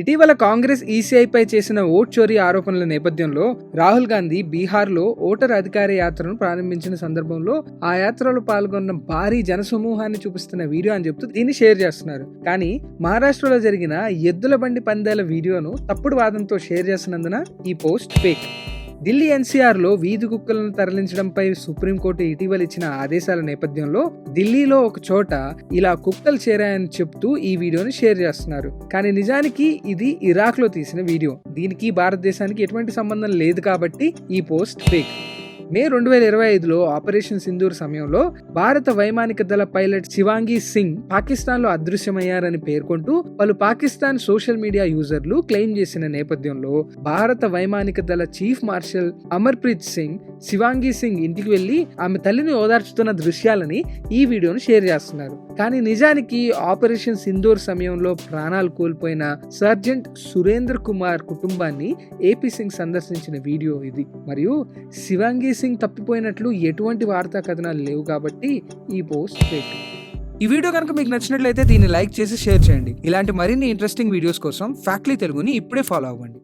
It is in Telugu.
ఇటీవల కాంగ్రెస్ ఈసీఐపై చేసిన ఓట్ చోరీ ఆరోపణల నేపథ్యంలో రాహుల్ గాంధీ బీహార్లో ఓటర్ అధికార యాత్రను ప్రారంభించిన సందర్భంలో ఆ యాత్రలో పాల్గొన్న భారీ జనసమూహాన్ని చూపిస్తున్న వీడియో అని చెప్తూ దీన్ని షేర్ చేస్తున్నారు. కానీ మహారాష్ట్రలో జరిగిన ఎద్దుల బండి పందాల వీడియోను తప్పుడు వాదనతో షేర్ చేసినందున ఈ పోస్ట్ ఫేక్. ఢిల్లీ ఎన్సీఆర్లో వీధి కుక్కలను తరలించడంపై సుప్రీంకోర్టు ఇటీవల ఇచ్చిన ఆదేశాల నేపథ్యంలో ఢిల్లీలో ఒక చోట ఇలా కుక్కలు చేరాయని చెప్తూ ఈ వీడియోని షేర్ చేస్తున్నారు. కానీ నిజానికి ఇది ఇరాక్లో తీసిన వీడియో. దీనికి భారతదేశానికి ఎటువంటి సంబంధం లేదు కాబట్టి ఈ పోస్ట్ ఫేక్. మే 2025లో ఆపరేషన్ సింధూర్ సమయంలో భారత వైమానిక దళ పైలట్ శివాంగి సింగ్ పాకిస్తాన్లో అదృశ్యమయ్యారని పేర్కొంటూ పలు పాకిస్తాన్ సోషల్ మీడియా యూజర్లు క్లెయిమ్ చేసిన నేపథ్యంలో భారత వైమానిక దళ చీఫ్ మార్షల్ అమర్ప్రీత్ సింగ్ శివాంగి సింగ్ ఇంటికి వెళ్లి ఆమె తల్లిని ఓదార్చుతున్న దృశ్యాలని ఈ వీడియోను షేర్ చేస్తున్నారు. కానీ నిజానికి ఆపరేషన్ సింధూర్ సమయంలో ప్రాణాలు కోల్పోయిన సర్జెంట్ సురేంద్ర కుమార్ కుటుంబాన్ని ఏపీ సింగ్ సందర్శించిన వీడియో ఇది. మరియు శివాంగి సింగ్ తప్పిపోయినట్లు ఎటువంటి వార్తా కథనాలు లేవు కాబట్టి ఈ పోస్ట్ ఫేక్. ఈ వీడియో కనుక మీకు నచ్చినట్లయితే దీన్ని లైక్ చేసి షేర్ చేయండి. ఇలాంటి మరిన్ని ఇంట్రెస్టింగ్ వీడియోస్ కోసం ఫ్యాక్ట్లీ తెలుగుని ఇప్పుడే ఫాలో అవ్వండి.